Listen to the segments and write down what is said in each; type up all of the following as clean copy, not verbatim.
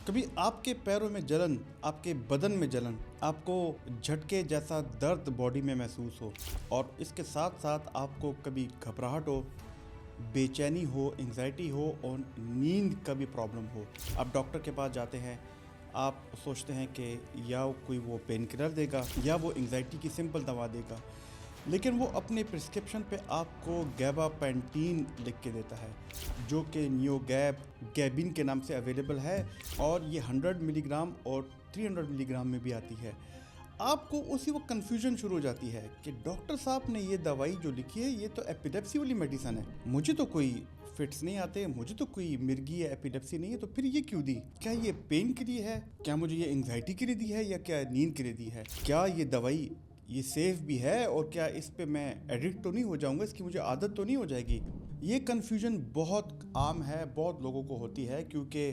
कभी आपके पैरों में जलन, आपके बदन में जलन, आपको झटके जैसा दर्द बॉडी में महसूस हो और इसके साथ साथ आपको कभी घबराहट हो, बेचैनी हो, एंजाइटी हो और नींद का भी प्रॉब्लम हो। आप डॉक्टर के पास जाते हैं, आप सोचते हैं कि या कोई वो पेन किलर देगा या वो एंजाइटी की सिंपल दवा देगा, लेकिन वो अपने प्रिस्क्रिप्शन पे आपको गैबापेंटीन लिख के देता है, जो कि गैबिन के नाम से अवेलेबल है और ये 100 मिलीग्राम और 300 मिलीग्राम में भी आती है। आपको उसी वक्त कन्फ्यूजन शुरू हो जाती है कि डॉक्टर साहब ने ये दवाई जो लिखी है ये तो एपिलेप्सी वाली मेडिसिन है, मुझे तो कोई फिट्स नहीं आते, मुझे तो कोई मिर्गी या एपिलेप्सी नहीं है, तो फिर ये क्यों दी? क्या ये पेन के लिए है? क्या मुझे ये एंग्जाइटी के लिए दी है या क्या नींद के लिए दी है? क्या ये दवाई ये सेफ़ भी है और क्या इस पे मैं एडिक्ट तो नहीं हो जाऊंगा, इसकी मुझे आदत तो नहीं हो जाएगी? ये कन्फ्यूजन बहुत आम है, बहुत लोगों को होती है, क्योंकि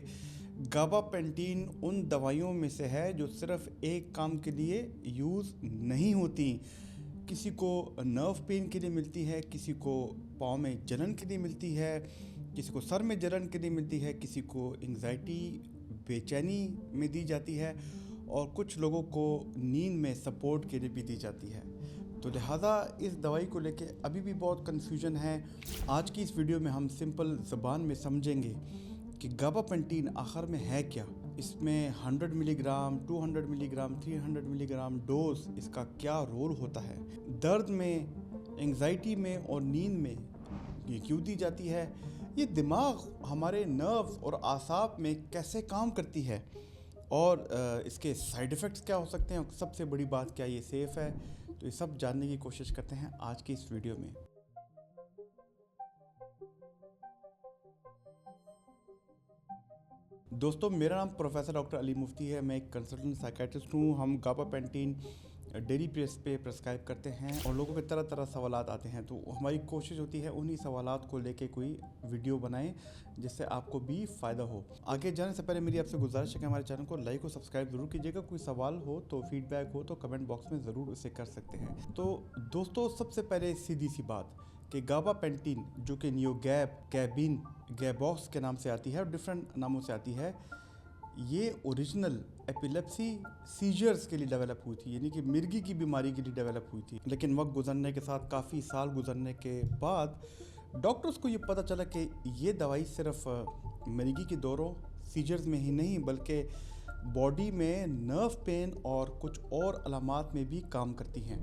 गाबापेंटीन उन दवाइयों में से है जो सिर्फ एक काम के लिए यूज़ नहीं होती। किसी को नर्व पेन के लिए मिलती है, किसी को पाँव में जलन के लिए मिलती है, किसी को सर में जलन के लिए मिलती है, किसी को एंग्जाइटी बेचैनी में दी जाती है और कुछ लोगों को नींद में सपोर्ट के लिए भी दी जाती है। तो लिहाजा इस दवाई को लेके अभी भी बहुत कन्फ्यूजन है। आज की इस वीडियो में हम सिंपल ज़बान में समझेंगे कि गाबापेंटीन आखिर में है क्या, इसमें 100 मिलीग्राम, 200 मिलीग्राम, 300 मिलीग्राम डोज इसका क्या रोल होता है, दर्द में, एंग्जाइटी में और नींद में ये क्यों दी जाती है, ये दिमाग हमारे नर्व्स और आसाब में कैसे काम करती है और इसके साइड इफ़ेक्ट्स क्या हो सकते हैं और सबसे बड़ी बात क्या ये सेफ़ है। तो ये सब जानने की कोशिश करते हैं आज की इस वीडियो में। दोस्तों, मेरा नाम प्रोफेसर डॉक्टर अली मुफ्ती है। मैं एक कंसल्टेंट साइकेट्रिस्ट हूँ। हम गाबापेंटीन डेली बेस पे प्रेस्क्राइब करते हैं और लोगों के तरह तरह सवालात आते हैं, तो हमारी कोशिश होती है उन्हीं सवालात को लेके कोई वीडियो बनाएं जिससे आपको भी फ़ायदा हो। आगे जाने से पहले मेरी आपसे गुजारिश है कि हमारे चैनल को लाइक और सब्सक्राइब ज़रूर कीजिएगा। कोई सवाल हो तो फीडबैक हो तो कमेंट बॉक्स में ज़रूर उसे कर सकते हैं। तो दोस्तों, सबसे पहले सीधी सी बात कि गाबापेंटीन जो कि नियोगैब, गैबिन, गैबॉक्स के नाम से आती है और डिफरेंट नामों से आती है, ये ओरिजिनल एपिलेप्सी सीजर्स के लिए डेवलप हुई थी, यानी कि मिर्गी की बीमारी के लिए डेवलप हुई थी। लेकिन वक्त गुजरने के साथ, काफ़ी साल गुजरने के बाद डॉक्टर्स को ये पता चला कि ये दवाई सिर्फ मिर्गी के दौरों, सीजर्स में ही नहीं बल्कि बॉडी में नर्व पेन और कुछ और अलामात में भी काम करती हैं।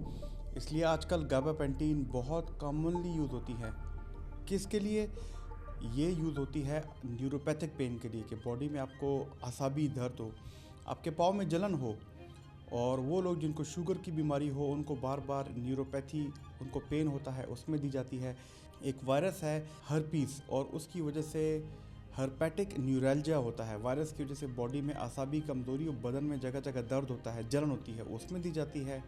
इसलिए आजकल गाबापेंटीन बहुत कॉमनली यूज़ होती है। किसके लिए ये यूज़ होती है? न्यूरोपैथिक पेन के लिए, कि बॉडी में आपको असाबी दर्द हो, आपके पाँव में जलन हो, और वो लोग जिनको शुगर की बीमारी हो उनको बार बार न्यूरोपैथी, उनको पेन होता है, उसमें दी जाती है। एक वायरस है हर्पीस और उसकी वजह से हर्पेटिक न्यूरैल्जिया होता है, वायरस की वजह से बॉडी में असाबी कमज़ोरी और बदन में जगह जगह दर्द होता है, जलन होती है, उसमें दी जाती है।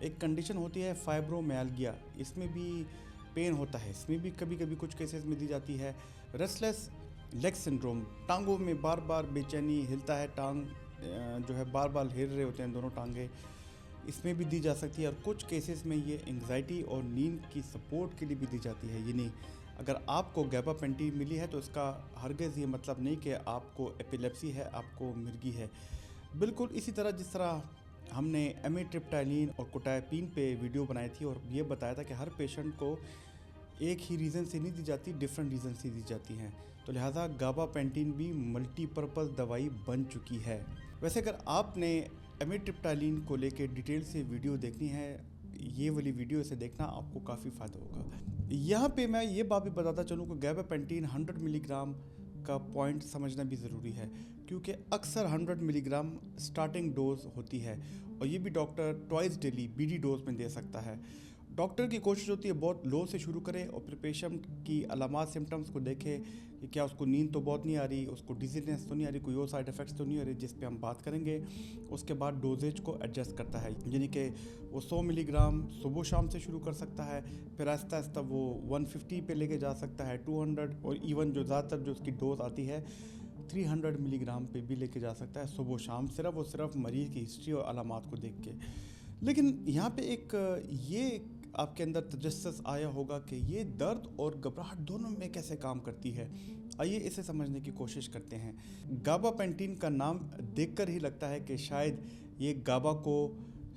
एक कंडीशन होती है फाइब्रोमियाल्गिया, इसमें भी पेन होता है, इसमें भी कभी कभी कुछ केसेस में दी जाती है। रेस्टलेस लेग सिंड्रोम, टांगों में बार बार बेचैनी, हिलता है टांग, जो है बार बार हिल रहे होते हैं दोनों टांगे, इसमें भी दी जा सकती है। और कुछ केसेस में ये एंग्जाइटी और नींद की सपोर्ट के लिए भी दी जाती है। ये नहीं, अगर आपको गाबापेंटीन मिली है तो इसका हरगिज़ ये मतलब नहीं कि आपको एपिलेप्सी है, आपको मिर्गी है। बिल्कुल इसी तरह जिस तरह हमने एमिट्रिप्टाइलिन और कोटाइपिन पे वीडियो बनाई थी और ये बताया था कि हर पेशेंट को एक ही रीज़न से नहीं दी जाती, डिफरेंट रीज़न से दी जाती हैं, तो लिहाजा गाबापेंटीन भी मल्टीपर्पज़ दवाई बन चुकी है। वैसे अगर आपने एमिट्रिप्टाइलिन को लेके डिटेल से वीडियो देखनी है, ये वाली वीडियो से देखना, आपको काफ़ी फ़ायदा होगा। यहाँ पे मैं ये बात भी बताता चलूँ कि गाबापेंटीन 100 मिलीग्राम का पॉइंट समझना भी ज़रूरी है, क्योंकि अक्सर 100 मिलीग्राम स्टार्टिंग डोज होती है और ये भी doctor twice daily BD dose में दे सकता है। डॉक्टर की कोशिश होती है बहुत लो से शुरू करे और फिर पेशेंट की अलामात सिम्टम्स को देखे कि क्या उसको नींद तो बहुत नहीं आ रही, उसको डिजीनेस तो नहीं आ रही, कोई और साइड इफ़ेक्ट्स तो नहीं आ रही, जिस पे हम बात करेंगे। उसके बाद डोजेज को एडजस्ट करता है, यानी कि वो 100 मिलीग्राम सुबह शाम से शुरू कर सकता है, फिर आहिस्ता आहिस्ता वो 150 पे लेके जा सकता है, 200, और इवन जो ज़्यादातर जो उसकी डोज आती है 300 मिलीग्राम पे भी लेके जा सकता है सुबह शाम, सिर्फ और सिर्फ मरीज़ की हिस्ट्री और अलामात को देख के। लेकिन यहाँ पे एक ये आपके अंदर तजस्सुस आया होगा कि ये दर्द और घबराहट दोनों में कैसे काम करती है। आइए इसे समझने की कोशिश करते हैं। गाबापेंटीन का नाम देखकर ही लगता है कि शायद ये गाबा को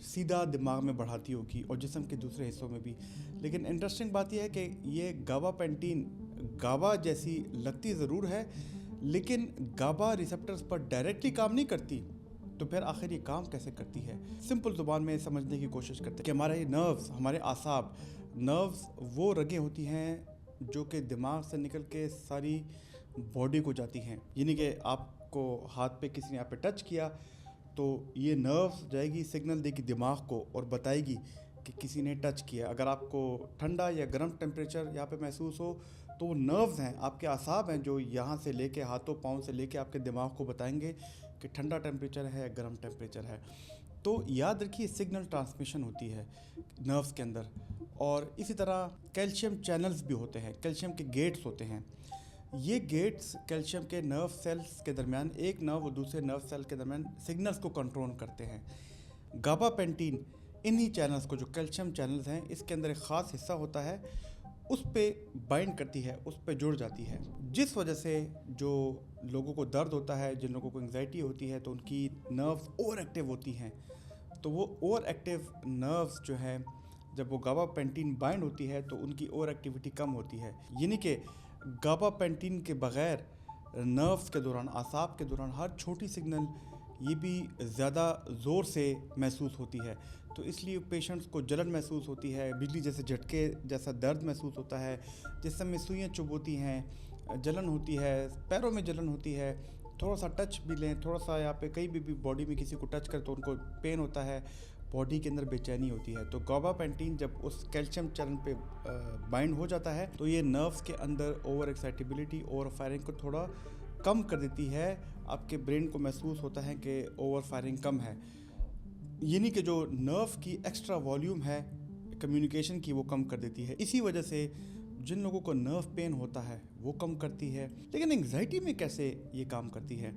सीधा दिमाग में बढ़ाती होगी और जिस्म के दूसरे हिस्सों में भी। लेकिन इंटरेस्टिंग बात यह है कि ये गाबापेंटीन गाबा जैसी लगती ज़रूर है, लेकिन गाबा रिसेप्टर्स पर डायरेक्टली काम नहीं करती। तो फिर आखिर ये काम कैसे करती है? सिंपल ज़ुबान में समझने की कोशिश करते हैं कि हमारे नर्व्स, हमारे आसाब, नर्व्स वो रगें होती हैं जो कि दिमाग से निकल के सारी बॉडी को जाती हैं। यानी कि आपको हाथ पे किसी ने यहाँ पे टच किया तो ये नर्व्स जाएगी, सिग्नल देगी दिमाग को और बताएगी कि किसी ने टच किया। अगर आपको ठंडा या गर्म टेम्परेचर यहाँ पे महसूस हो तो वो नर्व्स हैं, आपके आसाब हैं जो यहाँ से लेके हाथों पाँव से लेके आपके दिमाग को बताएंगे कि ठंडा टेम्परेचर है या गर्म टेम्परेचर है। तो याद रखिए सिग्नल ट्रांसमिशन होती है नर्व्स के अंदर। और इसी तरह कैल्शियम चैनल्स भी होते हैं, कैल्शियम के गेट्स होते हैं। ये गेट्स कैल्शियम के नर्व सेल्स के दरमियान, एक नर्व और दूसरे नर्व सेल के दरमियान सिग्नल्स को कंट्रोल करते हैं। गाबापेंटीन इन्हीं चैनल्स को, जो कैल्शियम चैनल्स हैं, इसके अंदर एक ख़ास हिस्सा होता है, उस पे बाइंड करती है, उस पे जुड़ जाती है। जिस वजह से जो लोगों को दर्द होता है, जिन लोगों को एंग्जाइटी होती है, तो उनकी नर्व्स ओवर एक्टिव होती हैं। तो वो ओवर एक्टिव नर्व्स जो हैं, जब वो गाबापेंटीन बाइंड होती है तो उनकी ओवर एक्टिविटी कम होती है। यानी कि गाबापेंटीन के बग़ैर नर्व्स के दौरान, आसाब के दौरान हर छोटी सिग्नल ये भी ज़्यादा ज़ोर से महसूस होती है। तो इसलिए पेशेंट्स को जलन महसूस होती है, बिजली जैसे झटके जैसा दर्द महसूस होता है, जिसम में सुइयाँ चुभती हैं, जलन होती है, पैरों में जलन होती है। थोड़ा सा टच भी लें, थोड़ा सा यहाँ पे कहीं भी बॉडी में किसी को टच करें तो उनको पेन होता है, बॉडी के अंदर बेचैनी होती है। तो गाबापेंटीन जब उस कैल्शियम चैनल पे बाइंड हो जाता है तो ये नर्व्स के अंदर ओवर एक्साइटेबिलिटी, ओवर फायरिंग को थोड़ा कम कर देती है। आपके ब्रेन को महसूस होता है कि ओवर फायरिंग कम है, यानी कि जो नर्व की एक्स्ट्रा वॉल्यूम है कम्युनिकेशन की, वो कम कर देती है। इसी वजह से जिन लोगों को नर्व पेन होता है वो कम करती है। लेकिन एंग्जाइटी में कैसे ये काम करती है?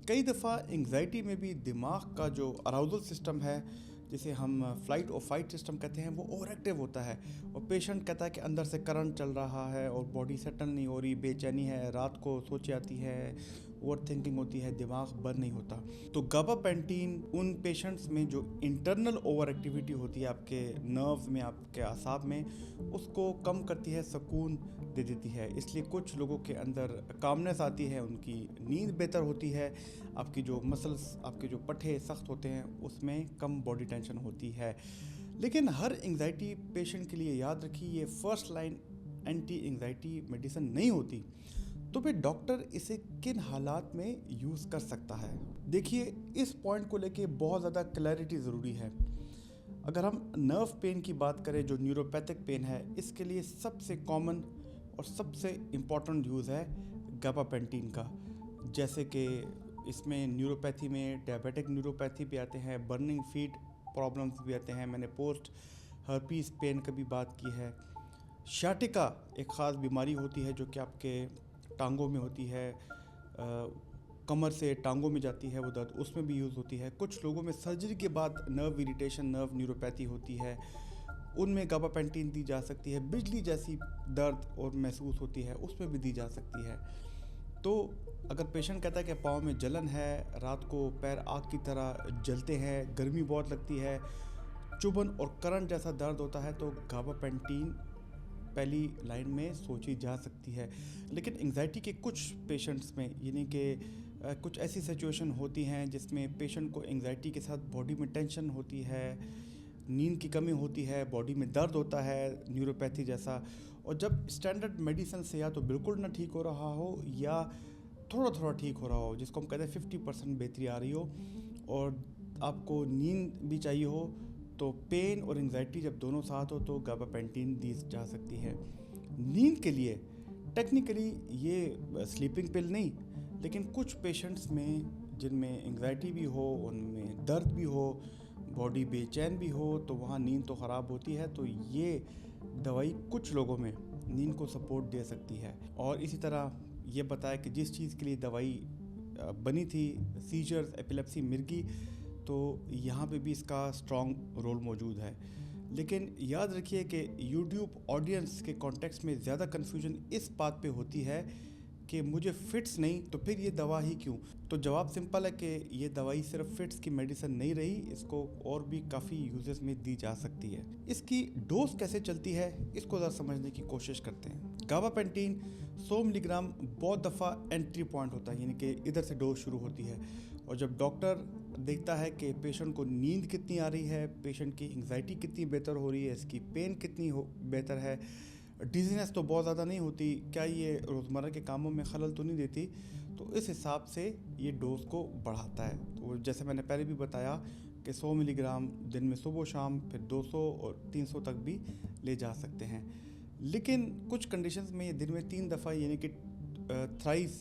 कई दफ़ा एंग्जाइटी में भी दिमाग का जो अराउजल सिस्टम है, जिसे हम फ्लाइट और फाइट सिस्टम कहते हैं, वो ओवर एक्टिव होता है और पेशेंट कहता है कि अंदर से करंट चल रहा है और बॉडी सेटल नहीं हो रही, बेचैनी है, रात को सोचे आती है, ओवर थिंकिंग होती है, दिमाग बंद नहीं होता। तो गाबापेंटीन उन पेशेंट्स में जो इंटरनल ओवर एक्टिविटी होती है आपके नर्व्स में, आपके आसाब में, उसको कम करती है, सुकून दे देती है। इसलिए कुछ लोगों के अंदर कामनेस आती है, उनकी नींद बेहतर होती है, आपकी जो मसल्स, आपके जो पट्टे सख्त होते हैं उसमें कम बॉडी टेंशन होती है। लेकिन हर एंग्जाइटी पेशेंट के लिए याद रखिए ये first line anti anxiety medicine नहीं होती। तो फिर डॉक्टर इसे किन हालात में यूज़ कर सकता है? देखिए इस पॉइंट को लेके बहुत ज़्यादा क्लैरिटी ज़रूरी है। अगर हम नर्व पेन की बात करें, जो न्यूरोपैथिक पेन है, इसके लिए सबसे कॉमन और सबसे इम्पॉर्टेंट यूज़ है गाबापेंटीन का। जैसे कि इसमें न्यूरोपैथी में डायबिटिक न्यूरोपैथी भी आते हैं, बर्निंग फीट प्रॉब्लम्स भी आते हैं, मैंने पोस्ट हर्पीस पेन की भी बात की है। शाटिका एक ख़ास बीमारी होती है जो कि आपके टांगों में होती है, कमर से टांगों में जाती है वो दर्द, उसमें भी यूज़ होती है। कुछ लोगों में सर्जरी के बाद नर्व इरिटेशन, नर्व न्यूरोपैथी होती है, उनमें गाबापेंटीन दी जा सकती है। बिजली जैसी दर्द और महसूस होती है, उसमें भी दी जा सकती है। तो अगर पेशेंट कहता है कि पाँव में जलन है, रात को पैर आग की तरह जलते हैं, गर्मी बहुत लगती है, चुभन और करंट जैसा दर्द होता है, तो गाबापेंटीन पहली लाइन में सोची जा सकती है। लेकिन एंग्जाइटी के कुछ पेशेंट्स में, यानी कि कुछ ऐसी सिचुएशन होती हैं जिसमें पेशेंट को एंग्जाइटी के साथ बॉडी में टेंशन होती है, नींद की कमी होती है, बॉडी में दर्द होता है न्यूरोपैथी जैसा, और जब स्टैंडर्ड मेडिसिन से या तो बिल्कुल ना ठीक हो रहा हो या थोड़ा थोड़ा ठीक हो रहा हो, जिसको हम कहते हैं 50% बेहतरी आ रही हो, और आपको नींद भी चाहिए हो, तो पेन और एंग्जाइटी जब दोनों साथ हो तो गाबापेंटीन दी जा सकती है। नींद के लिए टेक्निकली ये स्लीपिंग पिल नहीं, लेकिन कुछ पेशेंट्स में जिनमें एंग्जाइटी भी हो, उनमें दर्द भी हो, बॉडी बेचैन भी हो, तो वहाँ नींद तो ख़राब होती है। तो ये दवाई कुछ लोगों में नींद को सपोर्ट दे सकती है। और इसी तरह ये बताया कि जिस चीज़ के लिए दवाई बनी थी, सीजर्स, एपिलेप्सी, मिर्गी, तो यहाँ पे भी इसका स्ट्रॉन्ग रोल मौजूद है। लेकिन याद रखिए कि यूट्यूब ऑडियंस के कॉन्टेक्स्ट में ज़्यादा कन्फ्यूजन इस बात पे होती है कि मुझे फिट्स नहीं तो फिर ये दवा ही क्यों। तो जवाब सिंपल है कि ये दवाई सिर्फ फिट्स की मेडिसिन नहीं रही, इसको और भी काफ़ी यूजेस में दी जा सकती है। इसकी डोज कैसे चलती है इसको ज़रा समझने की कोशिश करते हैं। गाबापेंटीन 100 मिलीग्राम बहुत दफ़ा एंट्री पॉइंट होता है, यानी कि इधर से डोज शुरू होती है। और जब डॉक्टर देखता है कि पेशेंट को नींद कितनी आ रही है, पेशेंट की एंग्जाइटी कितनी बेहतर हो रही है, इसकी पेन कितनी बेहतर है, डिजीनेस तो बहुत ज़्यादा नहीं होती, क्या ये रोज़मर्रा के कामों में खलल तो नहीं देती, तो इस हिसाब से ये डोज को बढ़ाता है। तो जैसे मैंने पहले भी बताया कि 100 मिलीग्राम दिन में सुबह शाम, फिर 200 और 300 तक भी ले जा सकते हैं। लेकिन कुछ कंडीशंस में ये दिन में 3 दफ़ा यानी कि थ्राइस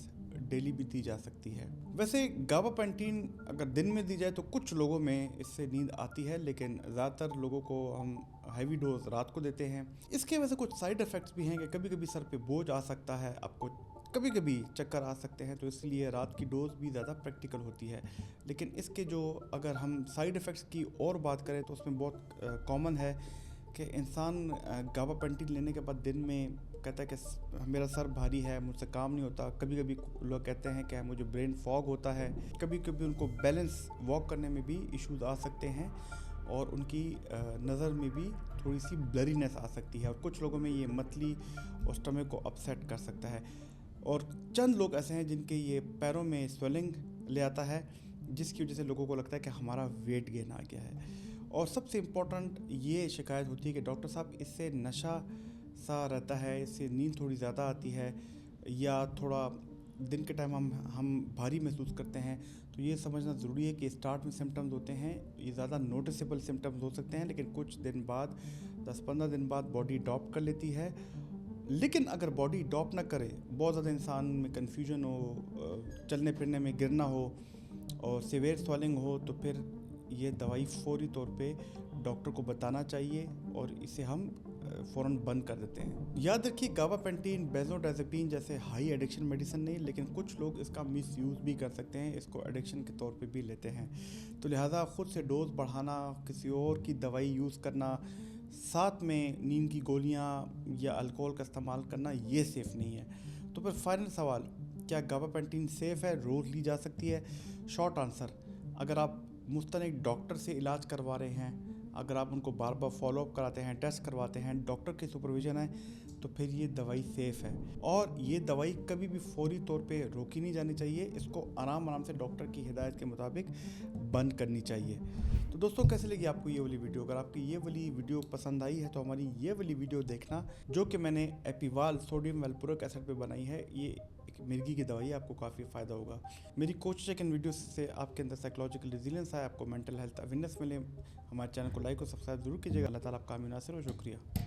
डेली भी दी जा सकती है। वैसे गाबापेंटीन अगर दिन में दी जाए तो कुछ लोगों में इससे नींद आती है, लेकिन ज़्यादातर लोगों को हम हैवी डोज रात को देते हैं। इसके वैसे कुछ साइड इफ़ेक्ट्स भी हैं कि कभी कभी सर पे बोझ आ सकता है, आपको कभी कभी चक्कर आ सकते हैं, तो इसलिए रात की डोज भी ज़्यादा प्रैक्टिकल होती है। लेकिन इसके जो अगर हम साइड इफ़ेक्ट्स की और बात करें तो उसमें बहुत कॉमन है कि इंसान गाबापेंटीन लेने के बाद दिन में कहता है कि मेरा सर भारी है, मुझसे काम नहीं होता। कभी कभी लोग कहते हैं कि मुझे ब्रेन फॉग होता है। कभी कभी उनको बैलेंस वॉक करने में भी इश्यूज आ सकते हैं और उनकी नज़र में भी थोड़ी सी ब्लरीनेस आ सकती है। और कुछ लोगों में ये मतली और स्टमक को अपसेट कर सकता है। और चंद लोग ऐसे हैं जिनके ये पैरों में स्वेलिंग ले आता है, जिसकी वजह से लोगों को लगता है कि हमारा वेट गेन आ गया है। और सबसे इम्पोर्टेंट ये शिकायत होती है कि डॉक्टर साहब इससे नशा सा रहता है, इससे नींद थोड़ी ज़्यादा आती है, या थोड़ा दिन के टाइम हम भारी महसूस करते हैं। तो ये समझना ज़रूरी है कि स्टार्ट में सिम्टम्स होते हैं, ये ज़्यादा नोटिसेबल सिम्टम्स हो सकते हैं, लेकिन कुछ दिन बाद 10-15 दिन बाद बॉडी अडॉप्ट कर लेती है। लेकिन अगर बॉडी अडॉप्ट ना करे, बहुत ज़्यादा इंसान में कन्फ्यूजन हो, चलने फिरने में गिरना हो और सीवियर स्वेलिंग हो, तो फिर ये दवाई फौरी तौर पे डॉक्टर को बताना चाहिए और इसे हम फ़ौरन बंद कर देते हैं। याद रखिए, गाबापेंटीन बेंजोडाज़ेपीन जैसे हाई एडिक्शन मेडिसिन नहीं, लेकिन कुछ लोग इसका मिसयूज़ भी कर सकते हैं, इसको एडिक्शन के तौर पे भी लेते हैं। तो लिहाजा ख़ुद से डोज बढ़ाना, किसी और की दवाई यूज़ करना, साथ में नींद की गोलियाँ या अल्कोहल का इस्तेमाल करना, ये सेफ़ नहीं है। तो फिर फाइनल सवाल, क्या गाबापेंटीन सेफ़ है, रोज़ ली जा सकती है? शॉर्ट आंसर, अगर आप मुस्तनिक डॉक्टर से इलाज करवा रहे हैं, अगर आप उनको बार बार फॉलोअप कराते हैं, टेस्ट करवाते हैं, डॉक्टर की सुपरविजन है, तो फिर ये दवाई सेफ़ है। और ये दवाई कभी भी फौरी तौर पे रोकी नहीं जानी चाहिए, इसको आराम से डॉक्टर की हिदायत के मुताबिक बंद करनी चाहिए। तो दोस्तों, कैसे लगी आपको ये वाली वीडियो? अगर आपकी ये वाली वीडियो पसंद आई है तो हमारी ये वाली वीडियो देखना, जो कि मैंने एपिवाल सोडियम वैल्प्रोइक एसिड पे बनाई है। ये एक मिर्गी की दवाई है, आपको काफ़ी फ़ायदा होगा। मेरी कोशिश है कि इन वीडियो से आपके अंदर साइकोलॉजिकल रेजिलियंस आए, आपको मेंटल हेल्थ अवेयरनेस मिले। हमारे चैनल को लाइक और सब्सक्राइब जरूर कीजिएगा। अल्लाह ताला आपका आमीन नासिर हो। शुक्रिया।